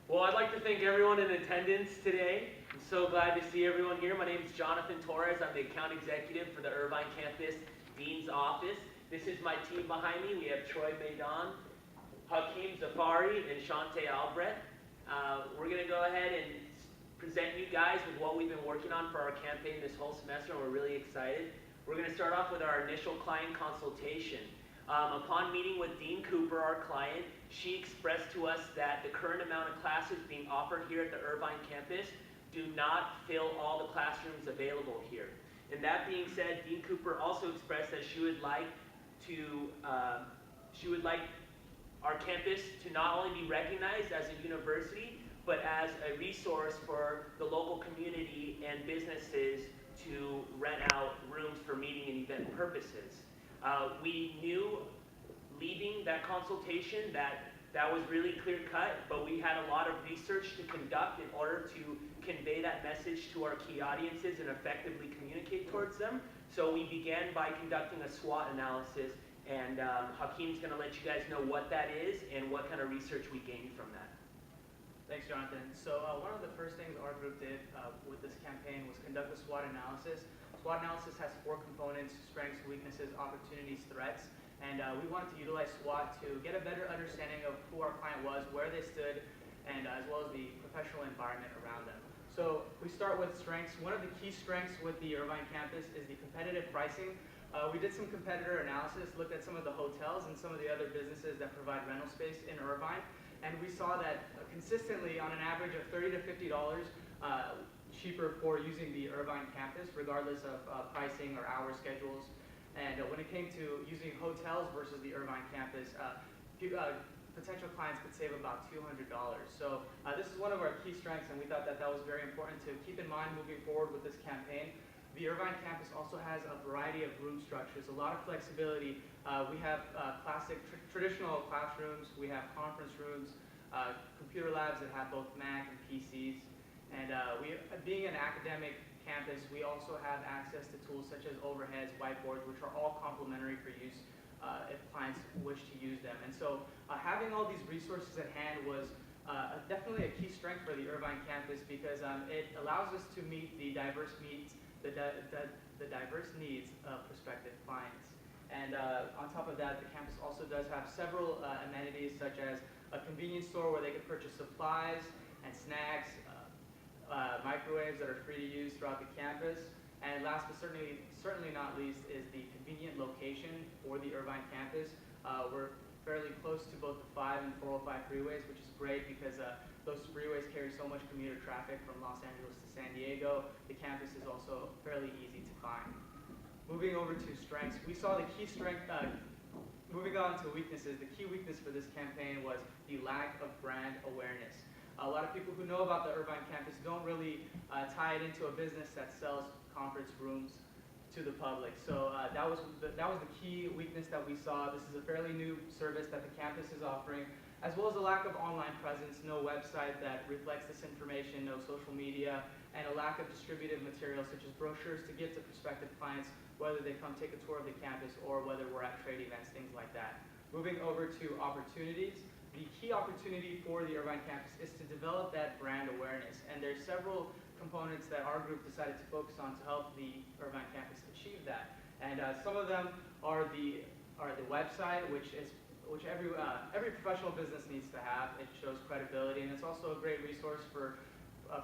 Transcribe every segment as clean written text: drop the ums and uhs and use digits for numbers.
Well, I'd like to thank everyone in attendance today. I'm so glad to see everyone here. My name is Jonathan Torres. I'm the account executive for the Irvine campus Dean's office. This is my team behind me. We have Troy Maydon, Hakeem Zafari, and Shante Albrecht. We're going to go ahead and present you guys with what we've been working on for our campaign this whole semester, and we're really excited. We're going to start off with our initial client consultation. Upon meeting with Dean Cooper, our client, she expressed to us that the current amount of classes being offered here at the Irvine campus do not fill all the classrooms available here. And that being said, Dean Cooper also expressed that she would like our campus to not only be recognized as a university, but as a resource for the local community and businesses to rent out rooms for meeting and event purposes. We knew leaving that consultation that was really clear cut, but we had a lot of research to conduct in order to convey that message to our key audiences and effectively communicate towards them. So we began by conducting a SWOT analysis, and Hakeem's going to let you guys know what that is and what kind of research we gained from that. Thanks, Jonathan. So one of the first things our group did with this campaign was conduct a SWOT analysis. SWOT analysis has 4 components: strengths, weaknesses, opportunities, threats. And we wanted to utilize SWOT to get a better understanding of who our client was, where they stood, and as well as the professional environment around them. So we start with strengths. One of the key strengths with the Irvine campus is the competitive pricing. We did some competitor analysis, looked at some of the hotels and some of the other businesses that provide rental space in Irvine, and we saw that consistently on an average of $30 to $50 cheaper for using the Irvine campus, regardless of pricing or hour schedules. And when it came to using hotels versus the Irvine campus, potential clients could save about $200. So this is one of our key strengths, and we thought that that was very important to keep in mind moving forward with this campaign. The Irvine campus also has a variety of room structures, a lot of flexibility. We have classic traditional classrooms, we have conference rooms, computer labs that have both Mac and PCs. And being an academic campus, we also have access to tools such as overheads, whiteboards, which are all complimentary for use if clients wish to use them. And so having all these resources at hand was definitely a key strength for the Irvine campus, because it allows us to meet the diverse needs of prospective clients. And on top of that, the campus also does have several amenities, such as a convenience store where they can purchase supplies and snacks, microwaves that are free to use throughout the campus. And last but certainly not least is the convenient location for the Irvine campus. We're fairly close to both the 5 and 405 freeways, which is great because those freeways carry so much commuter traffic from Los Angeles to San Diego. The campus is also fairly easy to find. Moving over to strengths, we saw the key strength. Moving on to weaknesses, the key weakness for this campaign was the lack of brand awareness. A lot of people who know about the Irvine campus don't really tie it into a business that sells conference rooms to the public. So that was the key weakness that we saw. This is a fairly new service that the campus is offering, as well as a lack of online presence, no website that reflects this information, no social media, and a lack of distributed materials such as brochures to give to prospective clients, whether they come take a tour of the campus or whether we're at trade events, things like that. Moving over to opportunities. The key opportunity for the Irvine campus is to develop that brand awareness, and there's several components that our group decided to focus on to help the Irvine campus achieve that. And some of them are the website, which every professional business needs to have. It shows credibility, and it's also a great resource for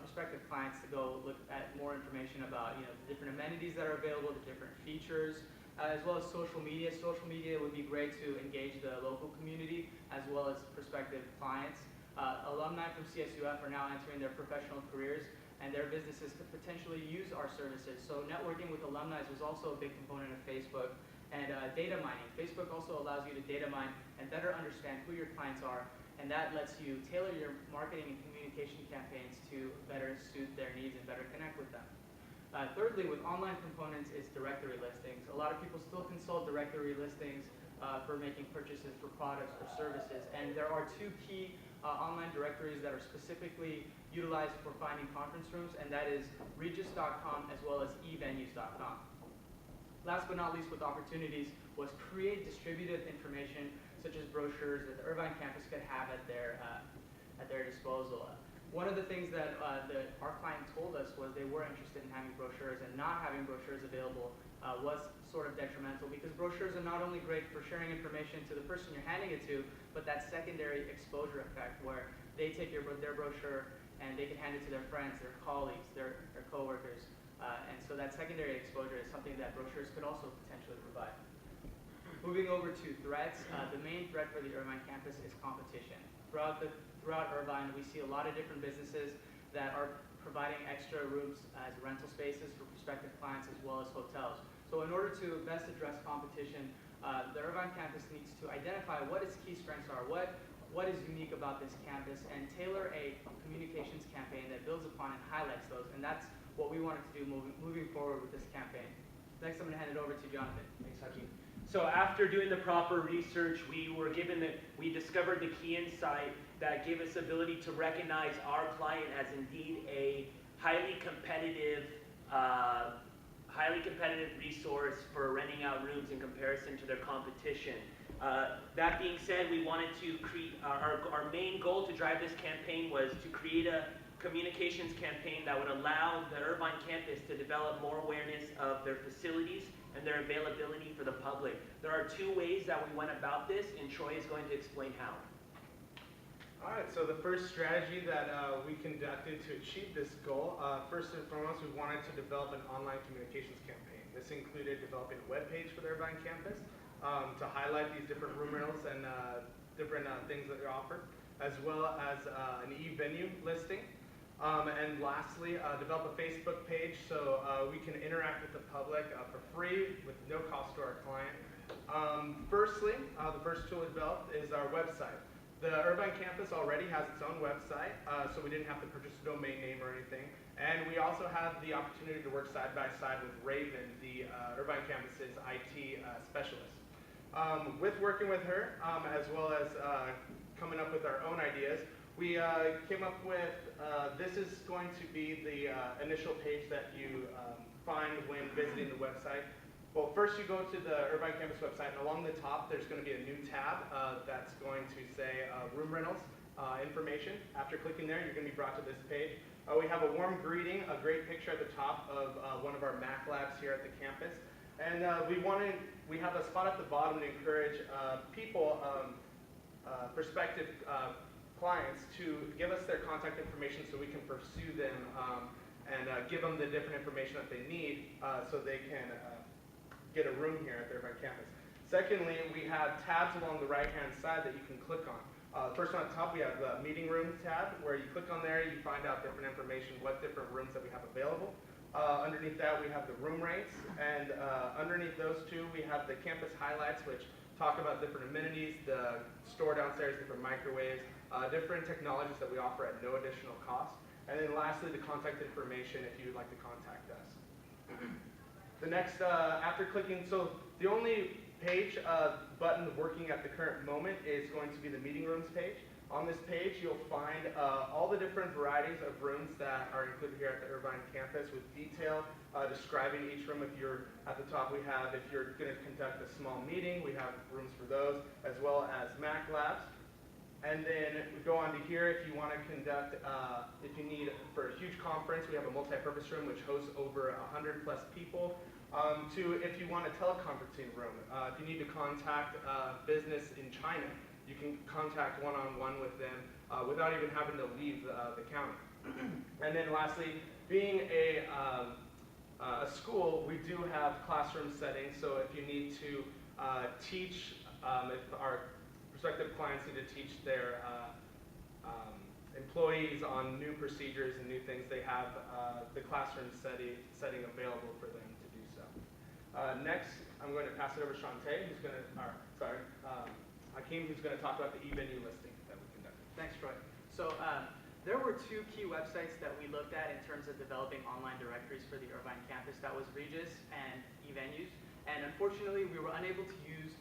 prospective clients to go look at more information about the different amenities that are available, the different features. As well as social media. Social media would be great to engage the local community as well as prospective clients. Alumni from CSUF are now entering their professional careers, and their businesses could potentially use our services. So networking with alumni was also a big component of Facebook. And data mining. Facebook also allows you to data mine and better understand who your clients are, and that lets you tailor your marketing and communication campaigns to better suit their needs and better connect with them. Thirdly, with online components is directory listings. A lot of people still consult directory listings for making purchases for products or services, and there are 2 key online directories that are specifically utilized for finding conference rooms, and that is Regis.com as well as evenues.com. Last but not least with opportunities was create distributed information such as brochures that the Irvine campus could have at their at their disposal. One of the things that our client told us was they were interested in having brochures, and not having brochures available was sort of detrimental, because brochures are not only great for sharing information to the person you're handing it to, but that secondary exposure effect where they take their brochure and they can hand it to their friends, their colleagues, their coworkers. And so that secondary exposure is something that brochures could also potentially provide. Moving over to threats, the main threat for the Irvine campus is competition. Throughout Irvine, we see a lot of different businesses that are providing extra rooms as rental spaces for prospective clients, as well as hotels. So in order to best address competition, the Irvine campus needs to identify what its key strengths are, what is unique about this campus, and tailor a communications campaign that builds upon and highlights those. And that's what we wanted to do moving forward with this campaign. Next, I'm going to hand it over to Jonathan. Thanks, Hakeem. So after doing the proper research, we discovered the key insight that gave us ability to recognize our client as indeed a highly competitive resource for renting out rooms in comparison to their competition. That being said, we wanted to create, our main goal to drive this campaign was to create a communications campaign that would allow the Irvine campus to develop more awareness of their facilities and their availability for the public. There are two ways that we went about this, and Troy is going to explain how. All right, so the first strategy that we conducted to achieve this goal, first and foremost, we wanted to develop an online communications campaign. This included developing a webpage for the Irvine campus to highlight these different room rentals and different things that are offered, as well as an e-venue listing. And lastly, develop a Facebook page so we can interact with the public for free with no cost to our client. Firstly, the first tool we developed is our website. The Irvine campus already has its own website, so we didn't have to purchase a domain name or anything. And we also had the opportunity to work side by side with Raven, the Irvine campus's IT specialist. With working with her, as well as coming up with our own ideas, we came up with, this is going to be the initial page that you find when visiting the website. Well, first you go to the Irvine campus website, and along the top there's going to be a new tab that's going to say room rentals information. After clicking there, you're going to be brought to this page. We have a warm greeting, a great picture at the top of one of our Mac labs here at the campus. And we have a spot at the bottom to encourage people, prospective clients, to give us their contact information so we can pursue them and give them the different information that they need so they can get a room here at the Irvine campus. Secondly, we have tabs along the right-hand side that you can click on. First one at the top, we have the meeting rooms tab, where you click on there, you find out different information, what different rooms that we have available. Underneath that, we have the room rates, and underneath those two, we have the campus highlights, which talk about different amenities, the store downstairs, different microwaves, different technologies that we offer at no additional cost. And then lastly, the contact information if you would like to contact us. The next, after clicking, so the only page button working at the current moment is going to be the meeting rooms page. On this page, you'll find all the different varieties of rooms that are included here at the Irvine campus with detail describing each room. If you're at the top, we have, if you're going to conduct a small meeting, we have rooms for those, as well as Mac labs. And then we go on to here, if you want to conduct, if you need for a huge conference, we have a multi-purpose room which hosts over 100+ people. If you want a teleconferencing room, if you need to contact business in China, you can contact one-on-one with them without even having to leave the county. And then lastly, being a school, we do have classroom settings, so if you need to teach, if our prospective clients need to teach their employees on new procedures and new things, they have the classroom setting available for them to do so. Next, I'm going to pass it over to Shantae, who's going to, Hakeem, who's going to talk about the e-venue listing that we conducted. Thanks, Troy. So there were two key websites that we looked at in terms of developing online directories for the Irvine campus. That was Regis and eVenues. And unfortunately, we were unable to use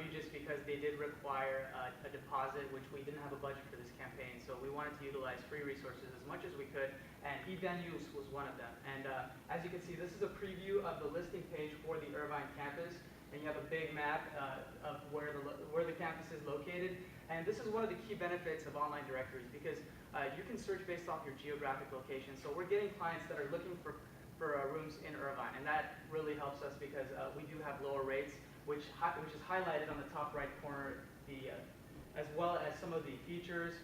Regis because they did require a deposit, which we didn't have a budget for this campaign. So we wanted to utilize free resources as much as we could, and eVenues was one of them. And as you can see, this is a preview of the listing page for the Irvine campus. and you have a big map of where the campus is located. And this is one of the key benefits of online directories because you can search based off your geographic location. So we're getting clients that are looking for rooms in Irvine, and that really helps us because we do have lower rates, which is highlighted on the top right corner, as well as some of the features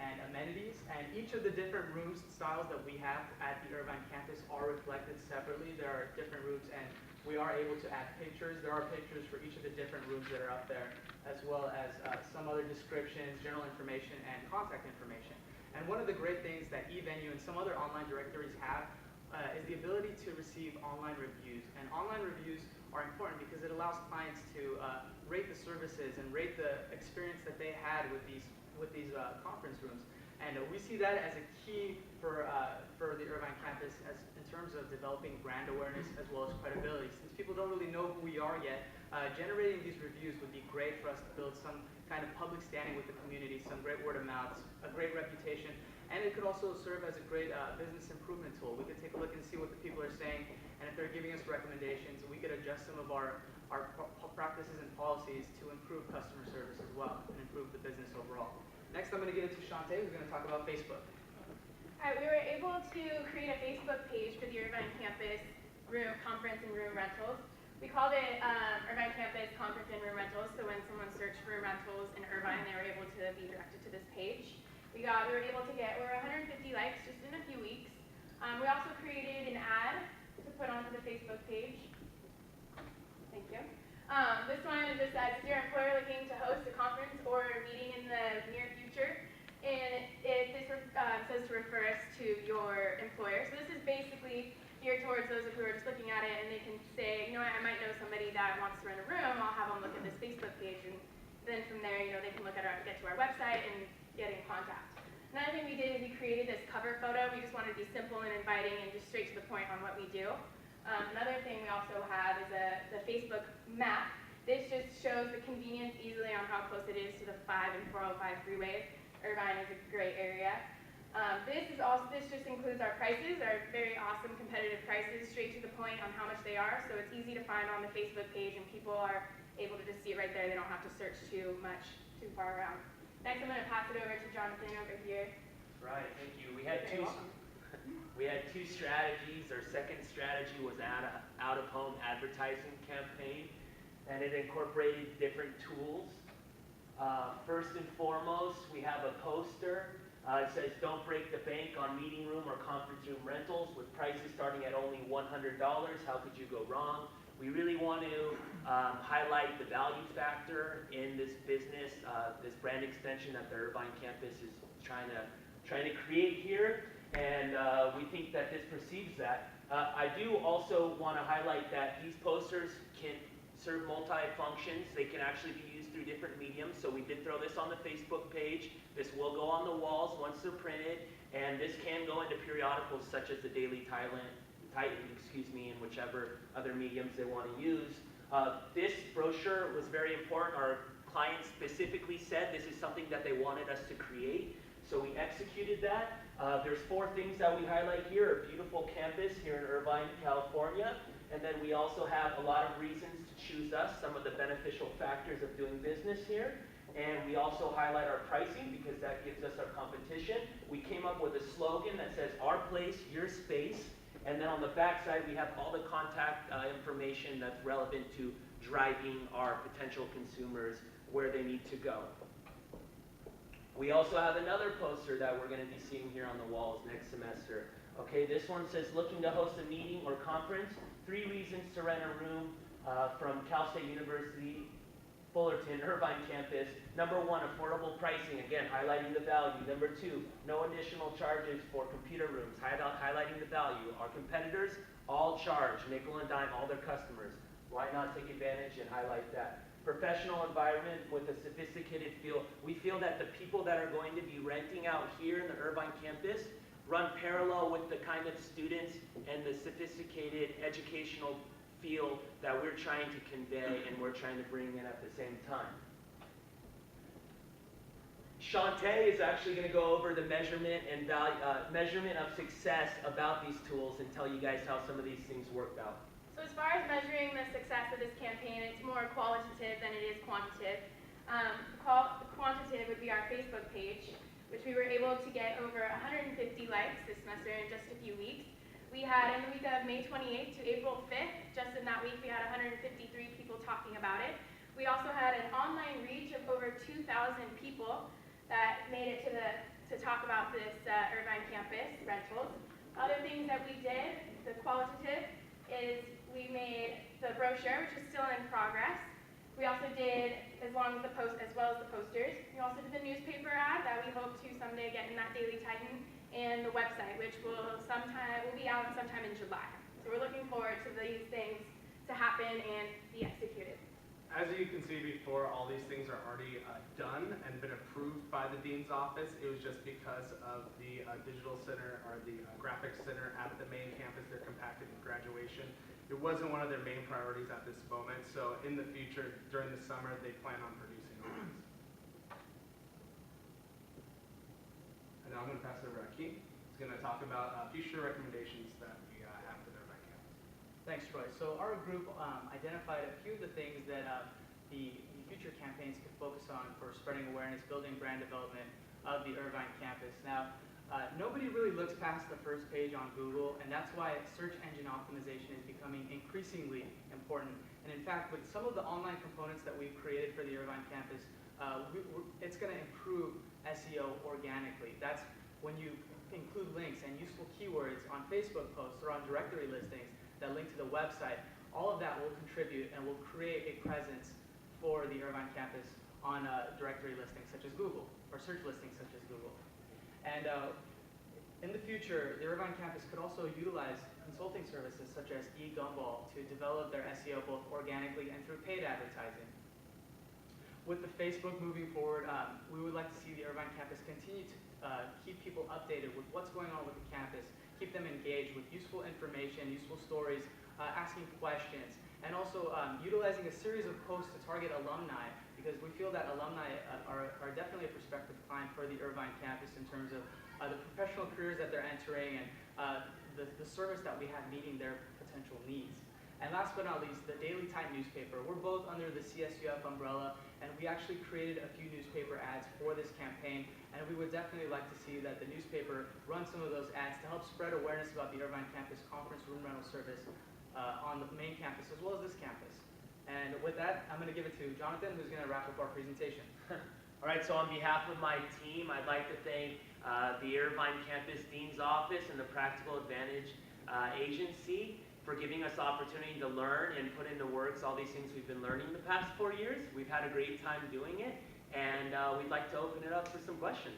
and amenities. And each of the different room styles that we have at the Irvine campus are reflected separately. There are different rooms, and we are able to add pictures. There are pictures for each of the different rooms that are up there, as well as some other descriptions, general information, and contact information. And one of the great things that eVenue and some other online directories have is the ability to receive online reviews. And online reviews are important because it allows clients to rate the services and rate the experience that they had with these conference rooms. And we see that as a key for the Irvine campus in terms of developing brand awareness as well as credibility. Since people don't really know who we are yet, generating these reviews would be great for us to build some kind of public standing with the community, some great word of mouth, a great reputation, and it could also serve as a great business improvement tool. We could take a look and see what the people are saying, and if they're giving us recommendations, we could adjust some of our practices and policies to improve customer service as well and improve the business overall. Next, I'm going to give it to Shantae, who's going to talk about Facebook. All right, we were able to create a Facebook page for the Irvine campus conference and room rentals. We called it Irvine Campus Conference and Room Rentals, so when someone searched for rentals in Irvine, they were able to be directed to this page. We were able to get over 150 likes just in a few weeks. We also created an ad to put onto the Facebook page. Thank you. This one just says, is your employer looking to host a conference or a meeting in the near future? And this says to refer us to your employer. So this is basically geared towards those who are just looking at it and they can say, you know what, I might know somebody that wants to rent a room, I'll have them look at this Facebook page, and then from there, they can get to our website and get in contact. Another thing we did is we created this cover photo. We just wanted to be simple and inviting and just straight to the point on what we do. Another thing we also have is the Facebook map. This just shows the convenience easily on how close it is to the 5 and 405 freeways. Irvine is a great area. This just includes our prices, our very awesome competitive prices, straight to the point on how much they are. So it's easy to find on the Facebook page, and people are able to just see it right there. They don't have to search too far around. Next, I'm going to pass it over to Jonathan over here. Right, thank you. We had two strategies. Our second strategy was out-of-home advertising campaign, and it incorporated different tools. First and foremost, we have a poster. It says, don't break the bank on meeting room or conference room rentals with prices starting at only $100. How could you go wrong? We really want to highlight the value factor in this business, this brand extension that the Irvine campus is trying to create here, and we think that this perceives that. I do also want to highlight that these posters can serve multi-functions. They can actually be used through different mediums. So we did throw this on the Facebook page. This will go on the walls once they're printed, and this can go into periodicals such as the Daily Titan, and whichever other mediums they want to use. This brochure was very important. Our clients specifically said this is something that they wanted us to create, so we executed that. There's 4 things that we highlight here: a beautiful campus here in Irvine, California, and then we also have a lot of reasons to choose us, some of the beneficial factors of doing business here. And we also highlight our pricing because that gives us our competition. We came up with a slogan that says, our place, your space. And then on the back side, we have all the contact information that's relevant to driving our potential consumers where they need to go. We also have another poster that we're going to be seeing here on the walls next semester. Okay, this one says, looking to host a meeting or conference, 3 reasons to rent a room from Cal State University, Fullerton, Irvine campus. Number 1, affordable pricing, again, highlighting the value. Number 2, no additional charges for computer rooms, highlighting the value. Our competitors all charge, nickel and dime, all their customers. Why not take advantage and highlight that? Professional environment with a sophisticated feel. We feel that the people that are going to be renting out here in the Irvine campus run parallel with the kind of students and the sophisticated educational feel that we're trying to convey and we're trying to bring in at the same time. Shantae is actually going to go over the measurement and measurement of success about these tools and tell you guys how some of these things worked out. So as far as measuring the success of this campaign, it's more qualitative than it is quantitative. The quantitative would be our Facebook page, which we were able to get over 150 likes this semester in just a few weeks. We had, in the week of May 28th to April 5th, just in that week, we had 153 people talking about it. We also had an online reach of over 2,000 people that made it to talk about this Irvine campus rentals. Other things that we did, the qualitative, is we made the brochure, which is still in progress. We also did, as well as the posters. We also did the newspaper ad that we hope to someday get in that Daily Titan, and the website, which will be out sometime in July. So we're looking forward to these things to happen and be executed. As you can see before, all these things are already done and been approved by the Dean's office. It was just because of the digital center or the graphics center at the main campus, they're compacted with graduation. It wasn't one of their main priorities at this moment, so in the future, during the summer, they plan on producing these. And now I'm going to pass it over to Keith. He's going to talk about future recommendations that we have for their Irvine campus. Thanks, Troy. So our group identified a few of the things that the future campaigns could focus on for spreading awareness, building brand development of the Irvine campus. Now, nobody really looks past the first page on Google, and that's why search engine optimization is becoming increasingly important. And in fact, with some of the online components that we've created for the Irvine campus, it's going to improve SEO organically. That's when you include links and useful keywords on Facebook posts or on directory listings that link to the website. All of that will contribute and will create a presence for the Irvine campus on directory listings such as Google, or search listings such as Google. And in the future, the Irvine campus could also utilize consulting services such as eGumball to develop their SEO both organically and through paid advertising. With the Facebook moving forward, we would like to see the Irvine campus continue to keep people updated with what's going on with the campus, keep them engaged with useful information, useful stories, asking questions, and also utilizing a series of posts to target alumni, because we feel that alumni are definitely a prospective client for the Irvine campus in terms of the professional careers that they're entering and the service that we have meeting their potential needs. And last but not least, the Daily Titan newspaper. We're both under the CSUF umbrella, and we actually created a few newspaper ads for this campaign, and we would definitely like to see that the newspaper run some of those ads to help spread awareness about the Irvine campus conference room rental service on the main campus as well as this campus. And with that, I'm going to give it to Jonathan, who's going to wrap up our presentation. All right, so on behalf of my team, I'd like to thank the Irvine Campus Dean's Office and the Practical Advantage Agency for giving us the opportunity to learn and put into works all these things we've been learning the past 4 years. We've had a great time doing it, and we'd like to open it up for some questions.